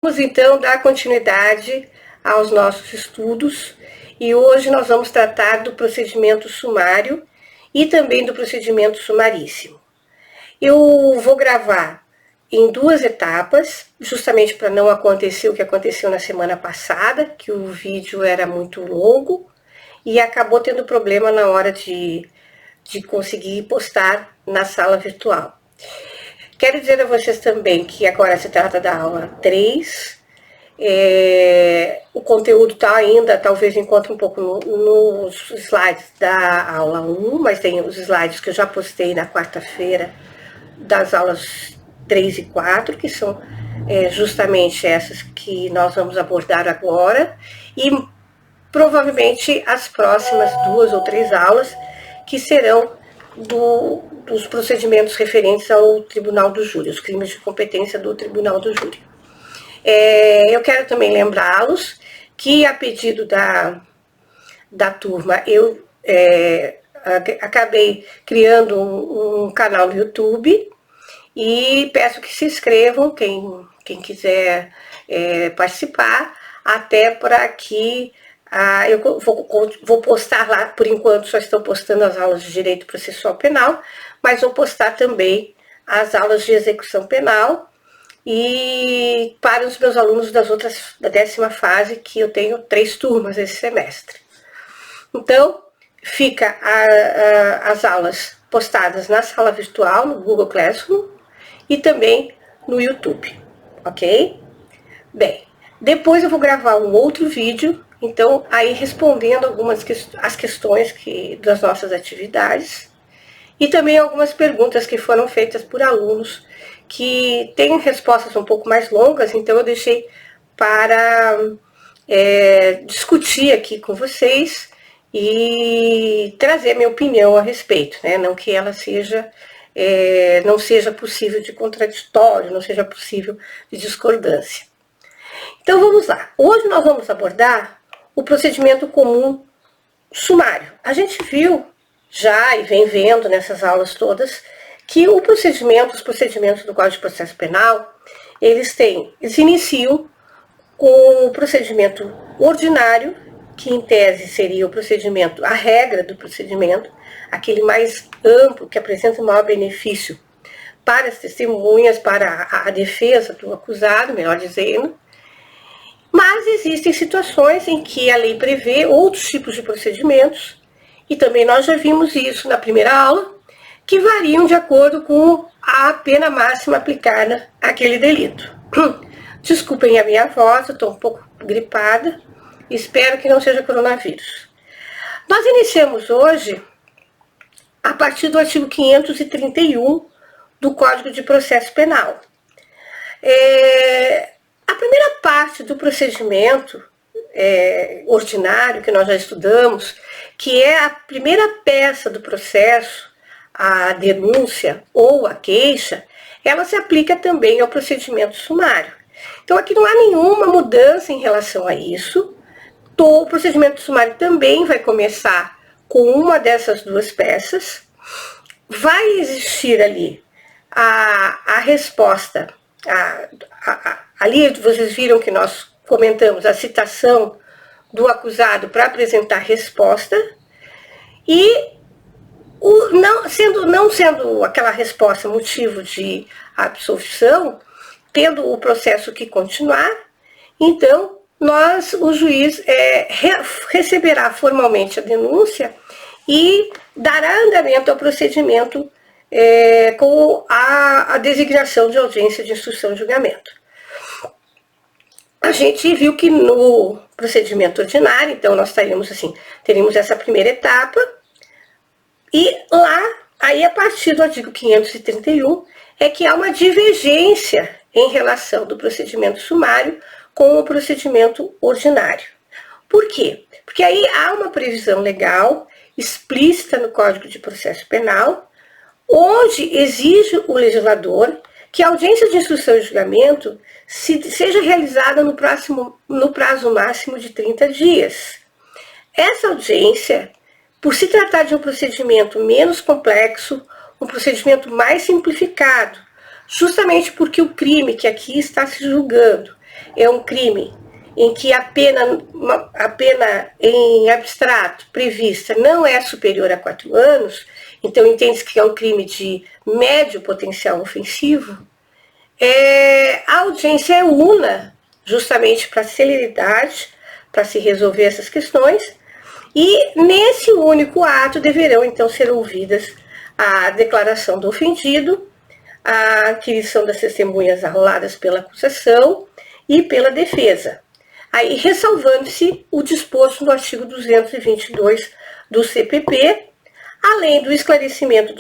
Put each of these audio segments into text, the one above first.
Vamos então dar continuidade aos nossos estudos e hoje nós vamos tratar do procedimento sumário e também do procedimento sumaríssimo. Eu vou gravar em duas etapas, justamente para não acontecer o que aconteceu na semana passada, que o vídeo era muito longo e acabou tendo problema na hora de conseguir postar na sala virtual. Quero dizer a vocês também que agora se trata da aula 3, o conteúdo está ainda, talvez encontre um pouco nos slides da aula 1, mas tem os slides que eu já postei na quarta-feira das aulas 3 e 4, que são justamente essas que nós vamos abordar agora, e provavelmente as próximas 2 ou 3 aulas, que serão dos procedimentos referentes ao Tribunal do Júri, os crimes de competência do Tribunal do Júri. Eu quero também lembrá-los que, a pedido da turma, eu acabei criando um canal no YouTube e peço que se inscrevam, quem quiser participar, até para que eu vou postar lá, por enquanto só estou postando as aulas de Direito Processual Penal, mas vou postar também as aulas de Execução Penal e para os meus alunos da 10ª fase, que eu tenho 3 turmas esse semestre. Então, fica as aulas postadas na sala virtual, no Google Classroom, e também no YouTube, ok? Bem, depois eu vou gravar um outro vídeo, então, aí respondendo algumas as questões das nossas atividades e também algumas perguntas que foram feitas por alunos que têm respostas um pouco mais longas, então eu deixei para discutir aqui com vocês e trazer minha opinião a respeito, né? Não que ela não seja possível de contraditório, não seja possível de discordância. Então vamos lá. Hoje nós vamos abordar o procedimento comum sumário. A gente viu já e vem vendo nessas aulas todas que os procedimentos do Código de Processo Penal, eles se iniciam com o procedimento ordinário, que em tese seria o procedimento, a regra do procedimento, aquele mais amplo, que apresenta o maior benefício para as testemunhas, para a defesa do acusado, melhor dizendo. Mas existem situações em que a lei prevê outros tipos de procedimentos, e também nós já vimos isso na primeira aula, que variam de acordo com a pena máxima aplicada àquele delito. Desculpem a minha voz, eu estou um pouco gripada, espero que não seja coronavírus. Nós iniciamos hoje a partir do artigo 531 do Código de Processo Penal. A primeira parte do procedimento ordinário, que nós já estudamos, que é a primeira peça do processo, a denúncia ou a queixa, ela se aplica também ao procedimento sumário. Então aqui não há nenhuma mudança em relação a isso. O procedimento sumário também vai começar com uma dessas duas peças. Vai existir ali a resposta, ali vocês viram que nós comentamos a citação do acusado para apresentar resposta, e não sendo aquela resposta motivo de absolvição, tendo o processo que continuar, então o juiz receberá formalmente a denúncia e dará andamento ao procedimento com a designação de audiência de instrução e julgamento. A gente viu que no procedimento ordinário, então nós teríamos essa primeira etapa, e lá, aí a partir do artigo 531, é que há uma divergência em relação do procedimento sumário com o procedimento ordinário. Por quê? Porque aí há uma previsão legal explícita no Código de Processo Penal, onde exige o legislador que a audiência de instrução e julgamento seja realizada no prazo máximo de 30 dias. Essa audiência, por se tratar de um procedimento menos complexo, um procedimento mais simplificado, justamente porque o crime que aqui está se julgando é um crime em que a pena em abstrato prevista não é superior a 4 anos, então entende-se que é um crime de médio potencial ofensivo, a audiência é una, justamente para celeridade, para se resolver essas questões, e nesse único ato deverão então ser ouvidas a declaração do ofendido, a aquisição das testemunhas arroladas pela acusação e pela defesa. Aí, ressalvando-se o disposto no artigo 222 do CPP, além do esclarecimento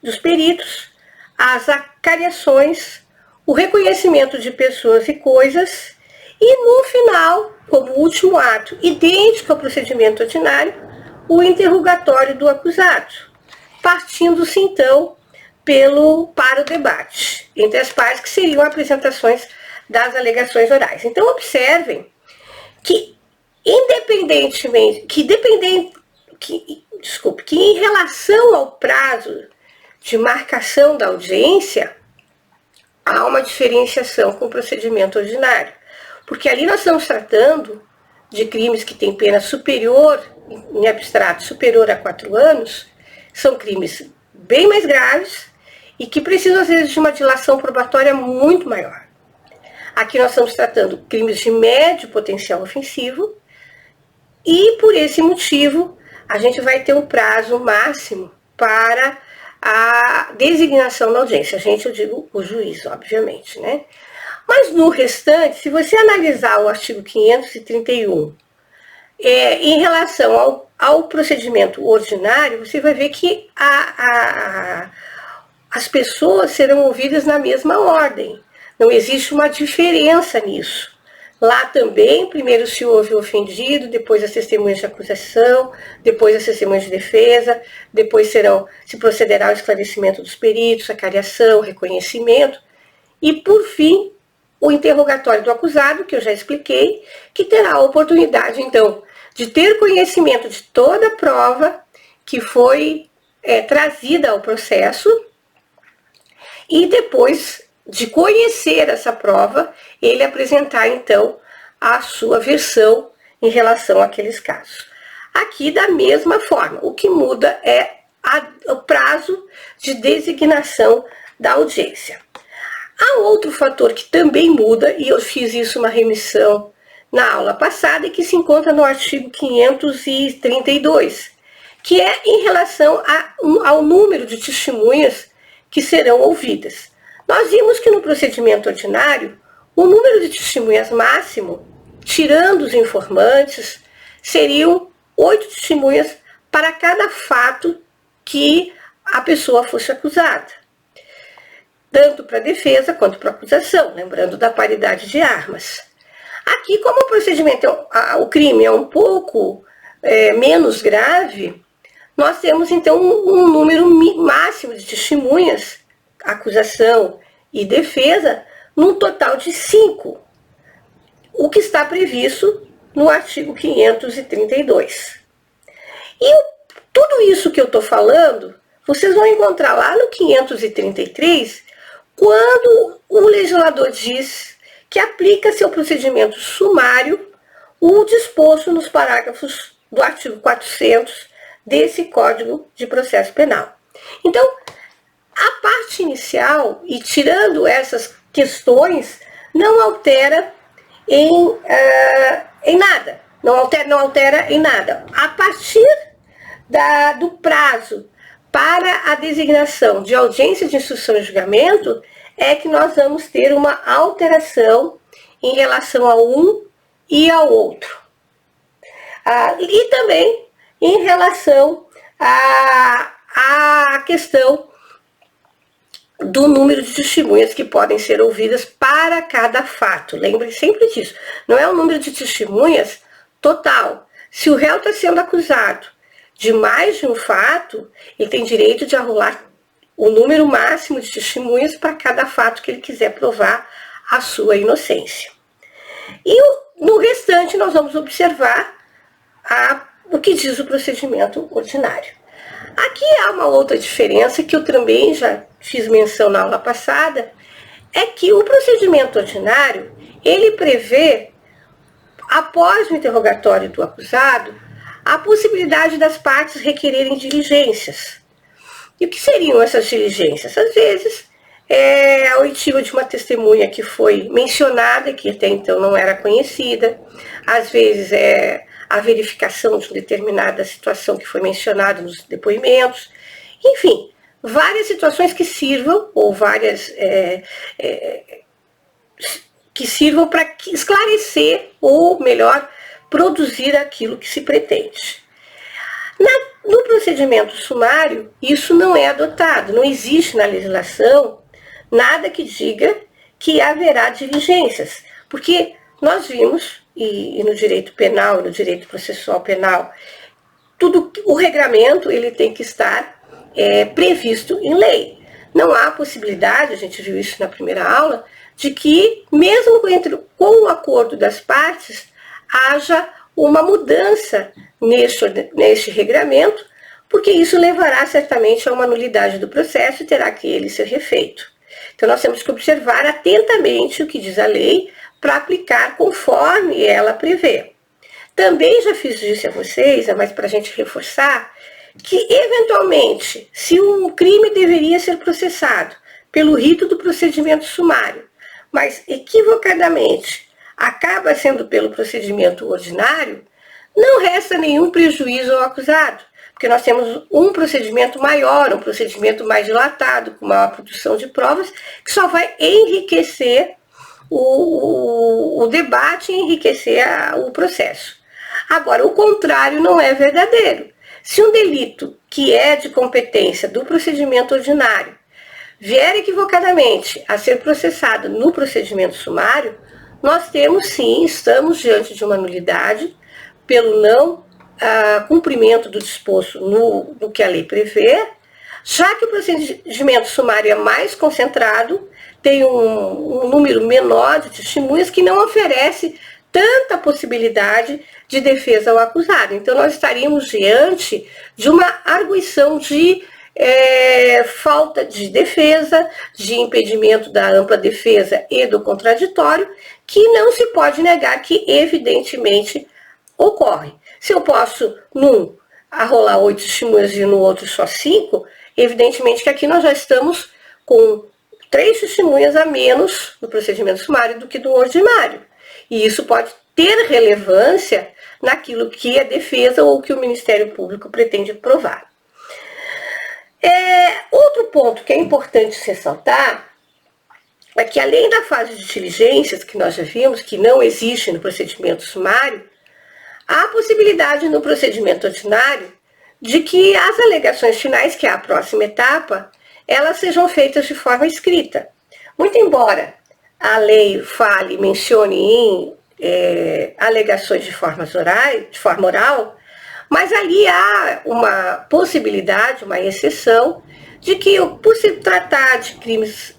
dos peritos, as acariações, o reconhecimento de pessoas e coisas e, no final, como último ato, idêntico ao procedimento ordinário, o interrogatório do acusado, partindo-se, então, para o debate entre as partes, que seriam apresentações das alegações orais. Então, observem que, que em relação ao prazo de marcação da audiência, há uma diferenciação com o procedimento ordinário, porque ali nós estamos tratando de crimes que têm pena superior, em abstrato, superior a 4 anos, são crimes bem mais graves e que precisam, às vezes, de uma dilação probatória muito maior. Aqui nós estamos tratando crimes de médio potencial ofensivo e, por esse motivo, a gente vai ter um prazo máximo para a designação da audiência. Eu digo o juiz, obviamente, né? Mas no restante, se você analisar o artigo 531, em relação ao procedimento ordinário, você vai ver que as pessoas serão ouvidas na mesma ordem. Não existe uma diferença nisso. Lá também, primeiro se ouve o ofendido, depois as testemunhas de acusação, depois as testemunhas de defesa, depois se procederá ao esclarecimento dos peritos, a cariação, reconhecimento, e por fim, o interrogatório do acusado, que eu já expliquei, que terá a oportunidade, então, de ter conhecimento de toda a prova que foi trazida ao processo e depois de conhecer essa prova, ele apresentar, então, a sua versão em relação àqueles casos. Aqui, da mesma forma, o que muda é o prazo de designação da audiência. Há outro fator que também muda, e eu fiz isso uma remissão na aula passada, e que se encontra no artigo 532, que é em relação ao número de testemunhas que serão ouvidas. Nós vimos que no procedimento ordinário, o número de testemunhas máximo, tirando os informantes, seriam 8 testemunhas para cada fato que a pessoa fosse acusada, tanto para a defesa quanto para a acusação, lembrando da paridade de armas. Aqui, como o procedimento, o crime é um pouco menos grave, nós temos então um número máximo de testemunhas, acusação e defesa, num total de 5, o que está previsto no artigo 532. E tudo isso que eu estou falando, vocês vão encontrar lá no 533, quando o legislador diz que aplica-se ao procedimento sumário o disposto nos parágrafos do artigo 400 desse Código de Processo Penal. Então, a parte inicial, e tirando essas questões, não altera em nada. Não altera em nada. A partir do prazo para a designação de audiência de instrução e julgamento, é que nós vamos ter uma alteração em relação a um e ao outro. E também em relação à questão do número de testemunhas que podem ser ouvidas para cada fato. Lembrem sempre disso. Não é o número de testemunhas total. Se o réu está sendo acusado de mais de um fato, ele tem direito de arrolar o número máximo de testemunhas para cada fato que ele quiser provar a sua inocência. E no restante nós vamos observar o que diz o procedimento ordinário. Aqui há uma outra diferença que eu também já fiz menção na aula passada, é que o procedimento ordinário, ele prevê, após o interrogatório do acusado, a possibilidade das partes requererem diligências. E o que seriam essas diligências? Às vezes, a oitiva de uma testemunha que foi mencionada, que até então não era conhecida, às vezes a verificação de uma determinada situação que foi mencionada nos depoimentos, enfim, várias situações que sirvam, ou várias que sirvam para esclarecer, ou melhor, produzir aquilo que se pretende. No procedimento sumário, isso não é adotado, não existe na legislação nada que diga que haverá diligências, porque nós vimos, e no direito penal, no direito processual penal, o regramento ele tem que estar previsto em lei. Não há possibilidade, a gente viu isso na primeira aula, de que, mesmo com o acordo das partes, haja uma mudança neste regramento, porque isso levará certamente a uma nulidade do processo e terá que ele ser refeito. Então, nós temos que observar atentamente o que diz a lei para aplicar conforme ela prevê. Também já fiz isso a vocês, mas para a gente reforçar, que eventualmente, se um crime deveria ser processado pelo rito do procedimento sumário, mas equivocadamente acaba sendo pelo procedimento ordinário, não resta nenhum prejuízo ao acusado, porque nós temos um procedimento maior, um procedimento mais dilatado, com maior produção de provas, que só vai enriquecer o debate e enriquecer o processo. Agora, o contrário não é verdadeiro. Se um delito que é de competência do procedimento ordinário vier equivocadamente a ser processado no procedimento sumário, nós temos sim, estamos diante de uma nulidade pelo não cumprimento do disposto no que a lei prevê, já que o procedimento sumário é mais concentrado, tem um número menor de testemunhas que não oferece tanta possibilidade de defesa ao acusado. Então, nós estaríamos diante de uma arguição de falta de defesa, de impedimento da ampla defesa e do contraditório, que não se pode negar que, evidentemente, ocorre. Se eu posso, num, arrolar 8 testemunhas e no outro só 5, evidentemente que aqui nós já estamos com 3 testemunhas a menos no procedimento sumário do que do ordinário. E isso pode ter relevância naquilo que a defesa ou que o Ministério Público pretende provar. Outro ponto que é importante ressaltar é que, além da fase de diligências, que nós já vimos, que não existe no procedimento sumário, há a possibilidade no procedimento ordinário de que as alegações finais, que é a próxima etapa, elas sejam feitas de forma escrita. Muito embora a lei mencione em alegações de forma oral, mas ali há uma possibilidade, uma exceção, de que, por se tratar de crimes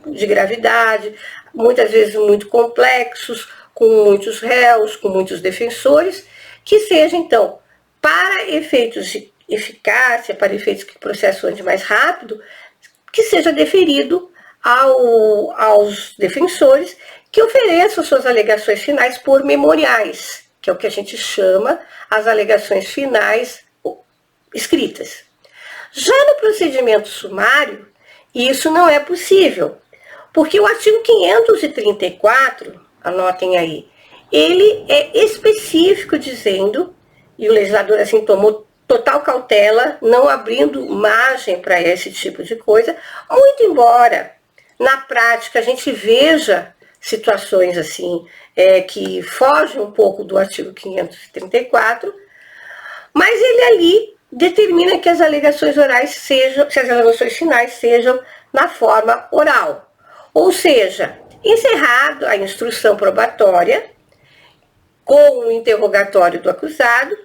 de gravidade, muitas vezes muito complexos, com muitos réus, com muitos defensores, que seja, então, para efeitos de eficácia, para efeitos que o processo ande mais rápido, que seja deferido aos defensores que ofereçam suas alegações finais por memoriais, que é o que a gente chama as alegações finais escritas. Já no procedimento sumário, isso não é possível, porque o artigo 534, anotem aí, ele é específico dizendo, e o legislador assim tomou total cautela, não abrindo margem para esse tipo de coisa, muito embora na prática a gente veja situações assim que fogem um pouco do artigo 534, mas ele ali determina que as alegações orais sejam, se as alegações finais sejam na forma oral. Ou seja, encerrado a instrução probatória, com o interrogatório do acusado,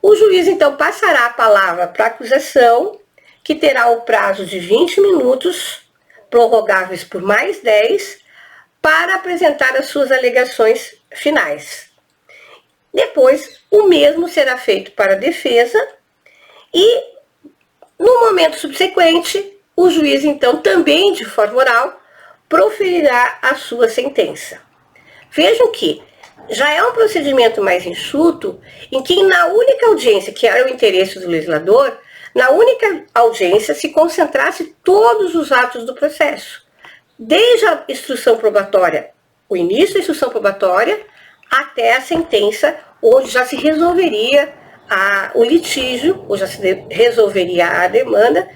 o juiz então passará a palavra para a acusação, que terá o prazo de 20 minutos, prorrogáveis por mais 10, para apresentar as suas alegações finais. Depois, o mesmo será feito para a defesa e, no momento subsequente, o juiz, então, também de forma oral, proferirá a sua sentença. Vejam que já é um procedimento mais enxuto, em que na única audiência, que era o interesse do legislador, na única audiência se concentrasse todos os atos do processo, desde a instrução probatória, o início da instrução probatória, até a sentença, onde já se resolveria o litígio, ou já se resolveria a demanda,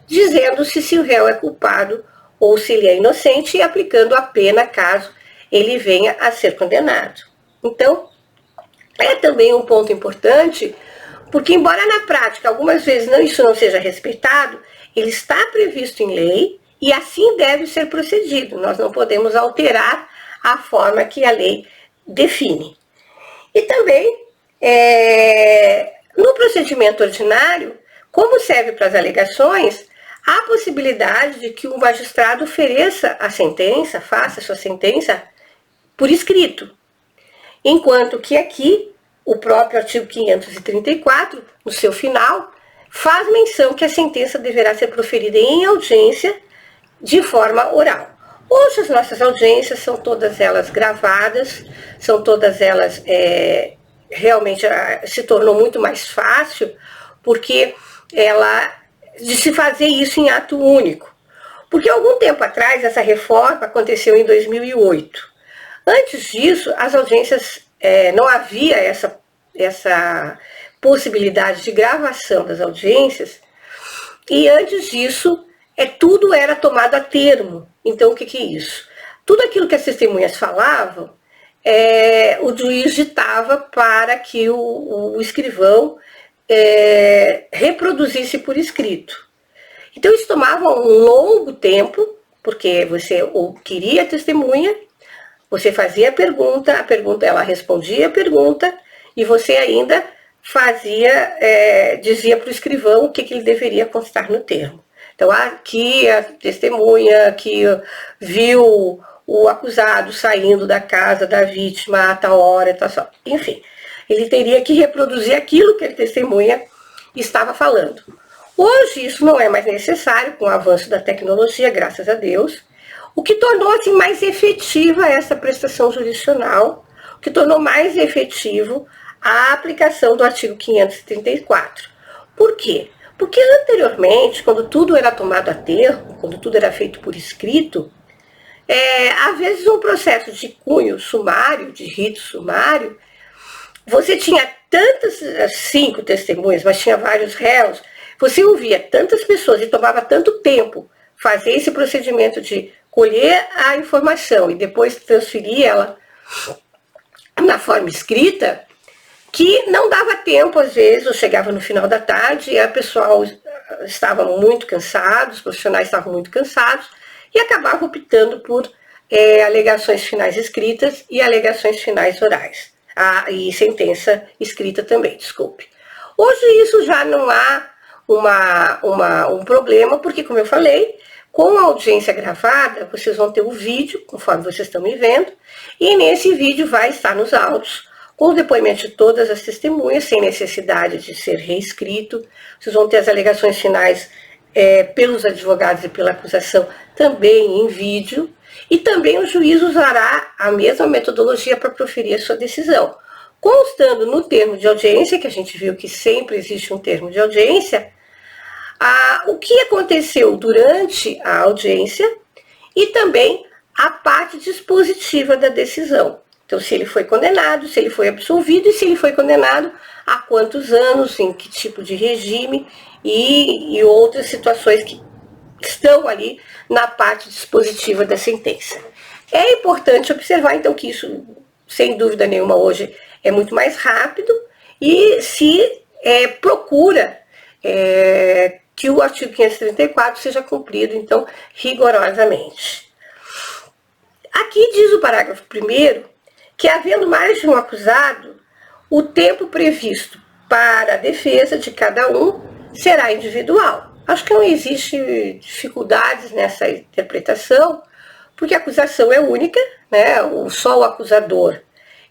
dizendo se o réu é culpado ou se ele é inocente e aplicando a pena caso ele venha a ser condenado. Então, é também um ponto importante, porque embora na prática algumas vezes isso não seja respeitado, ele está previsto em lei e assim deve ser procedido. Nós não podemos alterar a forma que a lei define. E também, no procedimento ordinário, como serve para as alegações, há possibilidade de que o magistrado ofereça a sentença, faça a sua sentença por escrito. Enquanto que aqui, o próprio artigo 534, no seu final, faz menção que a sentença deverá ser proferida em audiência de forma oral. Hoje as nossas audiências são todas elas gravadas, são todas elas, realmente se tornou muito mais fácil, porque de se fazer isso em ato único. Porque algum tempo atrás, essa reforma aconteceu em 2008. Antes disso, as audiências, não havia essa possibilidade de gravação das audiências, e antes disso, tudo era tomado a termo. Então, o que é isso? Tudo aquilo que as testemunhas falavam, o juiz ditava para que o escrivão reproduzisse por escrito. Então, isso tomava um longo tempo, porque você queria a testemunha, você fazia a pergunta ela respondia a pergunta, e você ainda dizia para o escrivão o que ele deveria constar no termo. Então, aqui a testemunha que viu o acusado saindo da casa da vítima a tal hora, tal só. Enfim, ele teria que reproduzir aquilo que a testemunha estava falando. Hoje isso não é mais necessário, com o avanço da tecnologia, graças a Deus, o que tornou assim, mais efetiva essa prestação jurisdicional, o que tornou mais efetivo a aplicação do artigo 534. Por quê? Porque anteriormente, quando tudo era tomado a termo, quando tudo era feito por escrito, às vezes um processo de cunho sumário, de rito sumário, você tinha 5 testemunhas, mas tinha vários réus, você ouvia tantas pessoas e tomava tanto tempo fazer esse procedimento de colher a informação e depois transferir ela na forma escrita, que não dava tempo, às vezes, eu chegava no final da tarde e a pessoal estava muito cansado, os profissionais estavam muito cansados e acabavam optando por alegações finais escritas e alegações finais orais. E sentença escrita também, desculpe. Hoje isso já não há um problema, porque, como eu falei, com a audiência gravada, vocês vão ter o vídeo, conforme vocês estão me vendo, e nesse vídeo vai estar nos autos, com o depoimento de todas as testemunhas, sem necessidade de ser reescrito. Vocês vão ter as alegações finais pelos advogados e pela acusação também em vídeo, e também o juiz usará a mesma metodologia para proferir a sua decisão. Constando no termo de audiência, que a gente viu que sempre existe um termo de audiência, o que aconteceu durante a audiência e também a parte dispositiva da decisão. Então, se ele foi condenado, se ele foi absolvido e se ele foi condenado, há quantos anos, em que tipo de regime e outras situações que estão ali na parte dispositiva da sentença. É importante observar, então, que isso, sem dúvida nenhuma, hoje é muito mais rápido e se procura que o artigo 534 seja cumprido, então, rigorosamente. Aqui diz o parágrafo 1º que, havendo mais de um acusado, o tempo previsto para a defesa de cada um será individual. Acho que não existe dificuldades nessa interpretação, porque a acusação é única, né? Só o acusador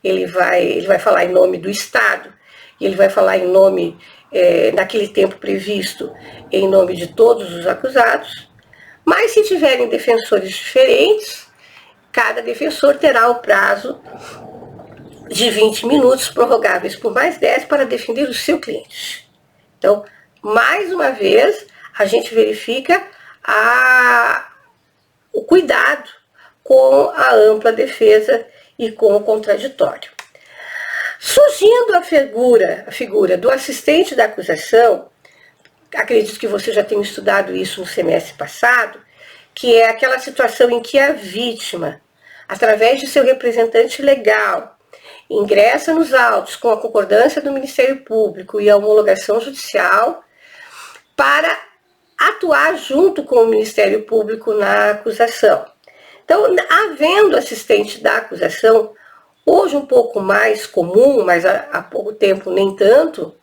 ele vai falar em nome do Estado, ele vai falar em nome, naquele tempo previsto, em nome de todos os acusados, Mas se tiverem defensores diferentes, cada defensor terá o prazo de 20 minutos, prorrogáveis por mais 10, para defender o seu cliente. Então, mais uma vez, a gente verifica o cuidado com a ampla defesa e com o contraditório. Surgindo a figura do assistente da acusação, acredito que você já tenha estudado isso no semestre passado, que é aquela situação em que a vítima, através de seu representante legal, ingressa nos autos com a concordância do Ministério Público e a homologação judicial para atuar junto com o Ministério Público na acusação. Então, havendo assistente da acusação, hoje um pouco mais comum, mas há pouco tempo nem tanto,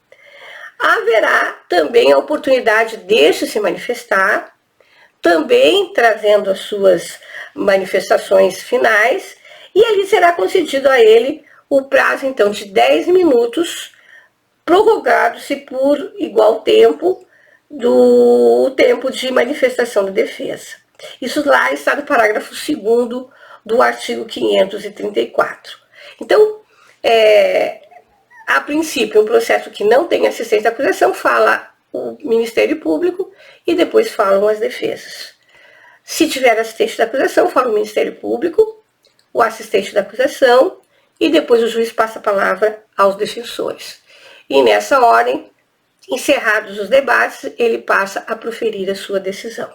haverá também a oportunidade deste se manifestar, também trazendo as suas manifestações finais, e ali será concedido a ele o prazo, então, de 10 minutos, prorrogado-se por igual tempo do tempo de manifestação da defesa. Isso lá está no parágrafo 2º do artigo 534. Então, a princípio, um processo que não tem assistente à acusação, fala o Ministério Público e depois falam as defesas. Se tiver assistente da acusação, fala o Ministério Público, o assistente da acusação e depois o juiz passa a palavra aos defensores. E nessa ordem, encerrados os debates, ele passa a proferir a sua decisão.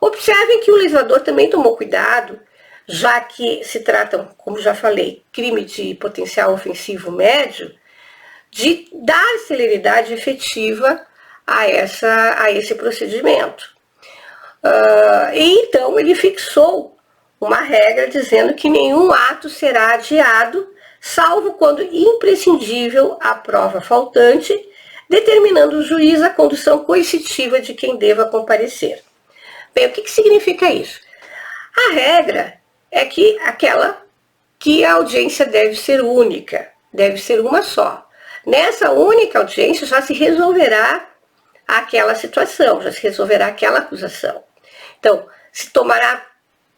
Observem que o legislador também tomou cuidado, já que se tratam, como já falei, crime de potencial ofensivo médio, de dar celeridade efetiva a esse procedimento. E então ele fixou uma regra dizendo que nenhum ato será adiado, salvo quando imprescindível a prova faltante, determinando o juiz a condução coercitiva de quem deva comparecer. Bem, o que significa isso? A regra é que a audiência deve ser única, deve ser uma só. Nessa única audiência já se resolverá aquela situação, já se resolverá aquela acusação. Então, se tomará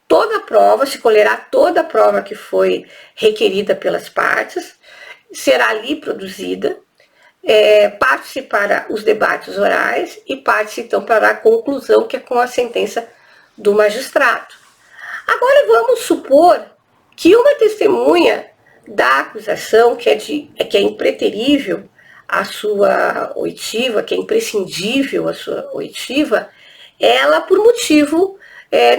toda a prova, se colherá toda a prova que foi requerida pelas partes, será ali produzida, parte-se para os debates orais e parte-se então para a conclusão, que é com a sentença do magistrado. Agora vamos supor que uma testemunha da acusação, que é impreterível a sua oitiva, que é imprescindível a sua oitiva, ela por motivo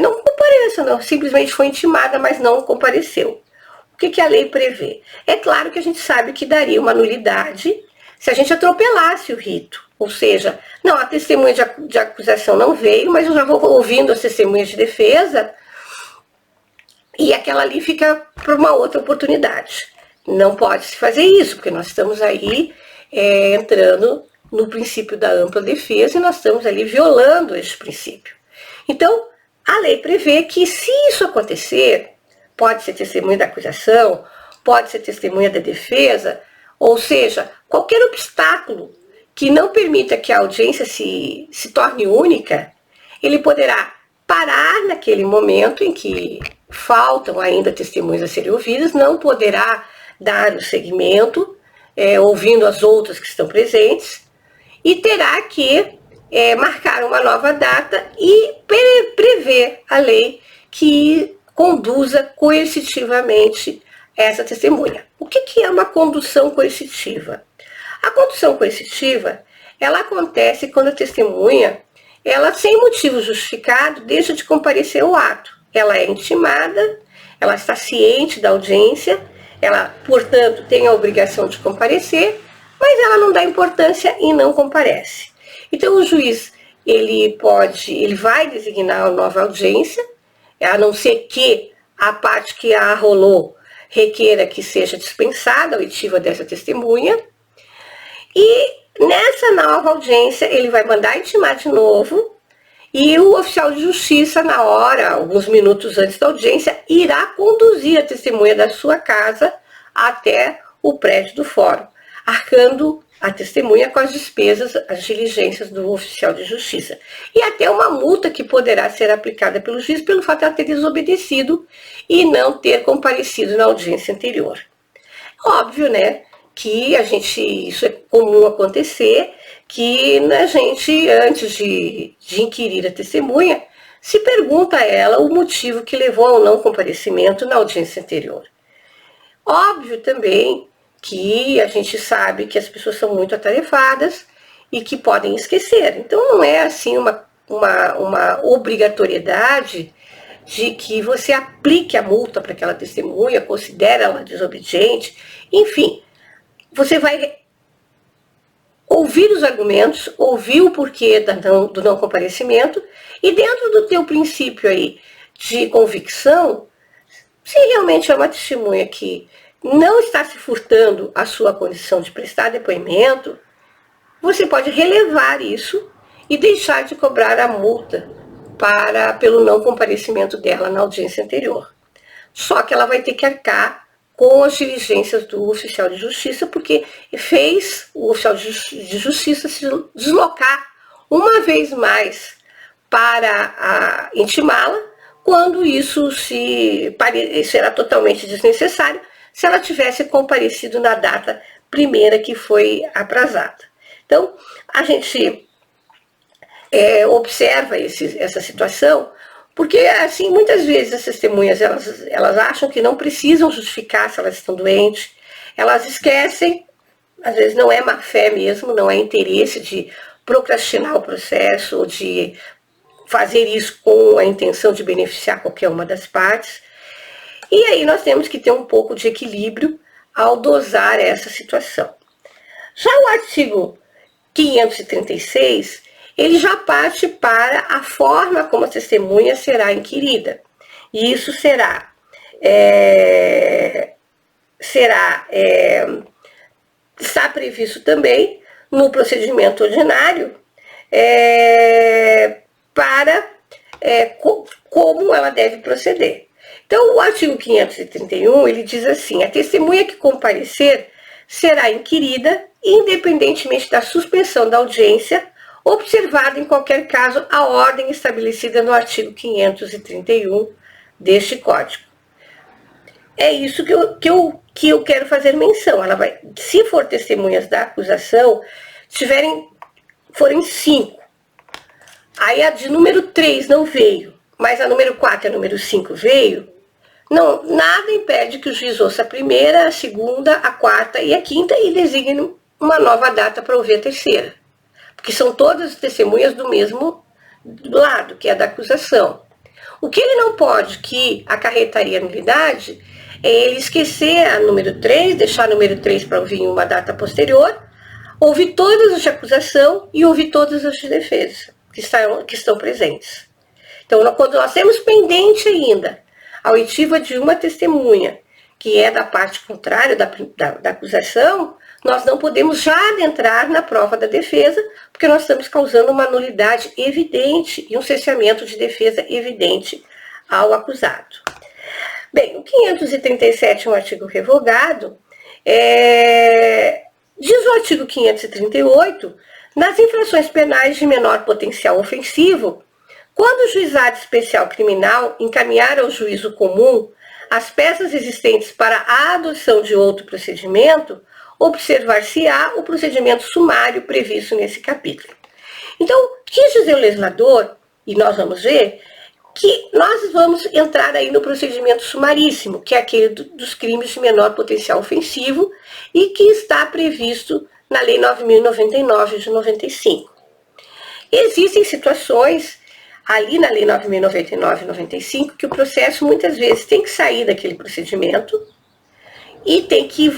não compareça, não, simplesmente foi intimada, mas não compareceu. O que a lei prevê? É claro que a gente sabe que daria uma nulidade se a gente atropelasse o rito. Ou seja, não, a testemunha de acusação não veio, mas eu já vou ouvindo as testemunhas de defesa e aquela ali fica para uma outra oportunidade. Não pode se fazer isso, porque nós estamos aí entrando no princípio da ampla defesa e nós estamos ali violando esse princípio. Então, a lei prevê que, se isso acontecer, pode ser testemunha da acusação, pode ser testemunha da defesa, ou seja, qualquer obstáculo que não permita que a audiência se torne única, ele poderá parar naquele momento em que faltam ainda testemunhas a serem ouvidas, não poderá dar o seguimento, ouvindo as outras que estão presentes, e terá que marcar uma nova data e prever a lei que conduza coercitivamente essa testemunha. O que é uma condução coercitiva? A condução coercitiva, ela acontece quando a testemunha, ela sem motivo justificado, deixa de comparecer ao ato. Ela é intimada, ela está ciente da audiência, ela, portanto, tem a obrigação de comparecer, mas ela não dá importância e não comparece. Então, o juiz, ele vai designar uma nova audiência, a não ser que a parte que a arrolou requeira que seja dispensada a oitiva dessa testemunha, e nessa nova audiência ele vai mandar intimar de novo, e o oficial de justiça, na hora, alguns minutos antes da audiência, irá conduzir a testemunha da sua casa até o prédio do fórum, arcando a testemunha com as despesas, as diligências do oficial de justiça. E até uma multa que poderá ser aplicada pelo juiz pelo fato de ela ter desobedecido e não ter comparecido na audiência anterior. Óbvio, né, que isso é comum acontecer, que a gente, antes de inquirir a testemunha, se pergunta a ela o motivo que levou ao não comparecimento na audiência anterior. Óbvio também que a gente sabe que as pessoas são muito atarefadas e que podem esquecer. Então não é assim uma obrigatoriedade de que você aplique a multa para aquela testemunha, considere ela desobediente, enfim, você vai ouvir os argumentos, ouvir o porquê do não comparecimento e dentro do teu princípio aí de convicção, se realmente é uma testemunha que não está se furtando à sua condição de prestar depoimento, você pode relevar isso e deixar de cobrar a multa pelo não comparecimento dela na audiência anterior. Só que ela vai ter que arcar com as diligências do oficial de justiça, porque fez o oficial de justiça se deslocar uma vez mais para intimá-la, quando isso será totalmente desnecessário se ela tivesse comparecido na data primeira que foi aprazada. Então, a gente observa essa situação, porque assim, muitas vezes as testemunhas elas acham que não precisam justificar se elas estão doentes, elas esquecem, às vezes não é má fé mesmo, não é interesse de procrastinar o processo ou de fazer isso com a intenção de beneficiar qualquer uma das partes. E aí nós temos que ter um pouco de equilíbrio ao dosar essa situação. Já o artigo 536, ele já parte para a forma como a testemunha será inquirida. E isso está previsto também no procedimento ordinário para como ela deve proceder. Então, o artigo 531, ele diz assim: a testemunha que comparecer será inquirida, independentemente da suspensão da audiência, observada em qualquer caso a ordem estabelecida no artigo 531 deste Código. É isso que eu quero fazer menção. Ela vai, se for testemunhas da acusação, forem 5, aí a de número 3 não veio, mas a número 4 e a número 5 veio, não, nada impede que o juiz ouça a primeira, a segunda, a quarta e a quinta e designe uma nova data para ouvir a terceira. Porque são todas testemunhas do mesmo lado, que é da acusação. O que ele não pode, que acarretaria nulidade, é ele esquecer a número 3, deixar a número 3 para ouvir em uma data posterior, ouvir todas as de acusação e ouvir todas as de defesa que estão presentes. Então, quando nós temos pendente ainda a oitiva de uma testemunha, que é da parte contrária da acusação, nós não podemos já adentrar na prova da defesa, porque nós estamos causando uma nulidade evidente e um cesseamento de defesa evidente ao acusado. Bem, o 537 é um artigo revogado. Diz o artigo 538, nas infrações penais de menor potencial ofensivo, quando o juizado especial criminal encaminhar ao juízo comum as peças existentes para a adoção de outro procedimento, observar-se-á o procedimento sumário previsto nesse capítulo. Então, quis dizer o legislador, e nós vamos ver, que nós vamos entrar aí no procedimento sumaríssimo, que é aquele dos crimes de menor potencial ofensivo e que está previsto na Lei 9.099 de 95. Existem situações ali na Lei 9.099 de 95 que o processo muitas vezes tem que sair daquele procedimento e tem que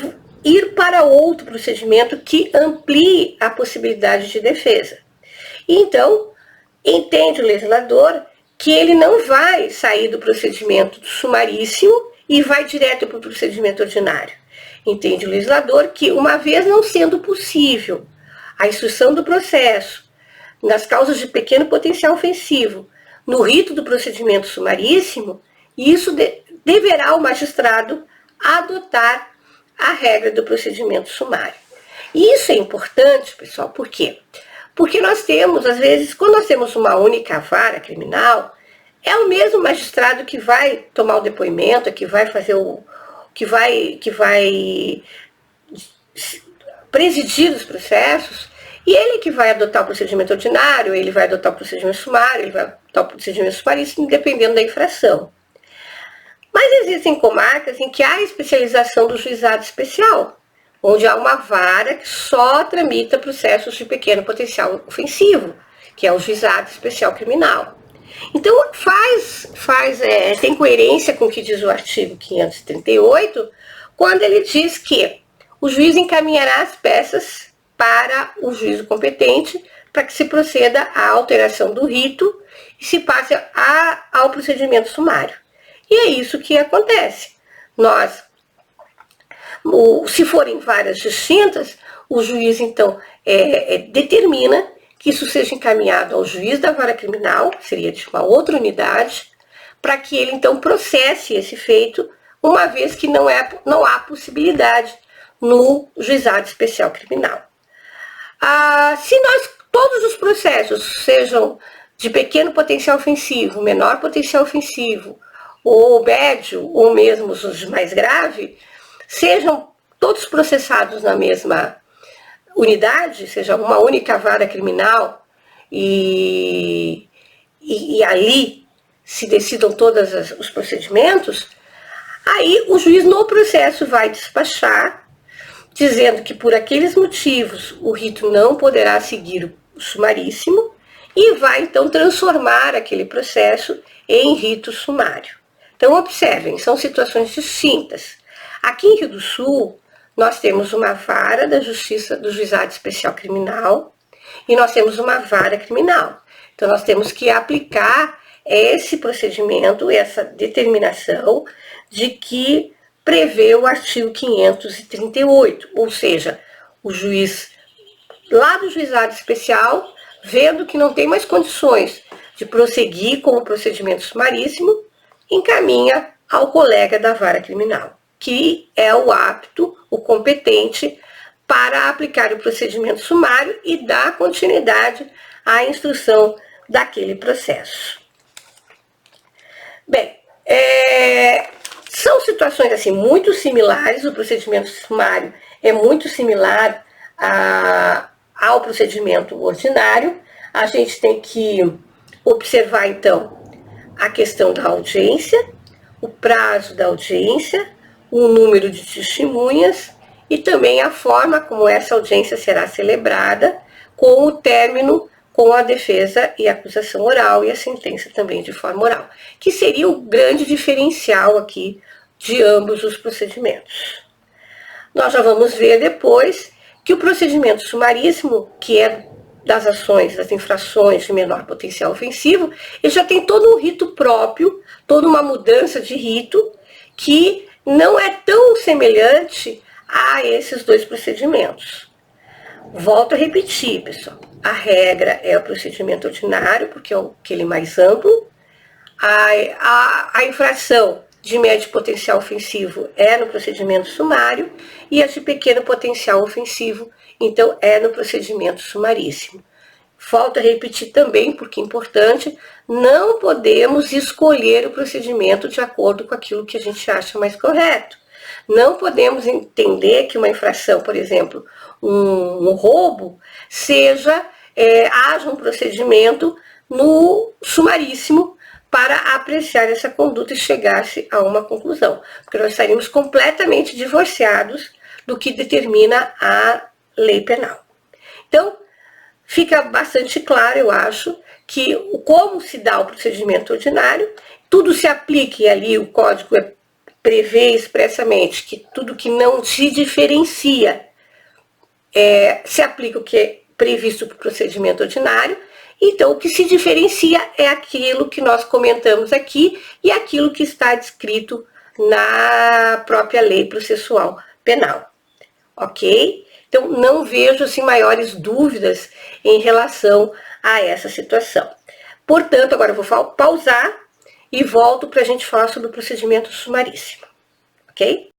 ir para outro procedimento que amplie a possibilidade de defesa. Então, entende o legislador que ele não vai sair do procedimento sumaríssimo e vai direto para o procedimento ordinário. Entende o legislador que, uma vez não sendo possível a instrução do processo nas causas de pequeno potencial ofensivo no rito do procedimento sumaríssimo, isso deverá o magistrado adotar a regra do procedimento sumário. E isso é importante, pessoal, por quê? Porque nós temos, às vezes, quando nós temos uma única vara criminal, é o mesmo magistrado que vai tomar o depoimento, que vai fazer que vai presidir os processos, e ele que vai adotar o procedimento ordinário, ele vai adotar o procedimento sumário, ele vai adotar o procedimento sumaríssimo, dependendo da infração. Mas existem comarcas em que há a especialização do juizado especial, onde há uma vara que só tramita processos de pequeno potencial ofensivo, que é o juizado especial criminal. Então, tem coerência com o que diz o artigo 538, quando ele diz que o juiz encaminhará as peças para o juízo competente para que se proceda à alteração do rito e se passe ao procedimento sumário. E é isso que acontece. Se forem varas distintas, o juiz, então, determina que isso seja encaminhado ao juiz da vara criminal, seria de uma outra unidade, para que ele, então, processe esse feito, uma vez que não há possibilidade no juizado especial criminal. Se todos os processos sejam de pequeno potencial ofensivo, menor potencial ofensivo, ou médio, ou mesmo os de mais grave, sejam todos processados na mesma unidade, seja uma única vara criminal, e ali se decidam todos os procedimentos, aí o juiz no processo vai despachar, dizendo que por aqueles motivos o rito não poderá seguir o sumaríssimo, e vai então transformar aquele processo em rito sumário. Então observem, são situações distintas. Aqui em Rio do Sul, nós temos uma vara da Justiça do Juizado Especial Criminal e nós temos uma vara criminal. Então nós temos que aplicar esse procedimento, essa determinação de que prevê o artigo 538, ou seja, o juiz lá do Juizado Especial, vendo que não tem mais condições de prosseguir com o procedimento sumaríssimo, encaminha ao colega da vara criminal, que é o apto, o competente para aplicar o procedimento sumário e dar continuidade à instrução daquele processo. Bem, são situações assim muito similares, o procedimento sumário é muito similar ao procedimento ordinário. A gente tem que observar então a questão da audiência, o prazo da audiência, o número de testemunhas e também a forma como essa audiência será celebrada, com o término com a defesa e a acusação oral e a sentença também de forma oral, que seria o grande diferencial aqui de ambos os procedimentos. Nós já vamos ver depois que o procedimento sumaríssimo, que é das ações, das infrações de menor potencial ofensivo, ele já tem todo um rito próprio, toda uma mudança de rito, que não é tão semelhante a esses dois procedimentos. Volto a repetir, pessoal. A regra é o procedimento ordinário, porque é aquele mais amplo. A infração de médio potencial ofensivo é no procedimento sumário e a de pequeno potencial ofensivo, então, é no procedimento sumaríssimo. Volto a repetir também, porque é importante, não podemos escolher o procedimento de acordo com aquilo que a gente acha mais correto. Não podemos entender que uma infração, por exemplo, um roubo, haja um procedimento no sumaríssimo para apreciar essa conduta e chegar-se a uma conclusão. Porque nós estaríamos completamente divorciados do que determina a lei penal. Então, fica bastante claro, eu acho, que como se dá o procedimento ordinário, tudo se aplica, e ali o código prevê expressamente que tudo que não se diferencia se aplica o que é previsto para o procedimento ordinário. Então, o que se diferencia é aquilo que nós comentamos aqui e aquilo que está descrito na própria lei processual penal. Ok? Então, não vejo assim, maiores dúvidas em relação a essa situação. Portanto, agora eu vou pausar e volto para a gente falar sobre o procedimento sumaríssimo. Ok?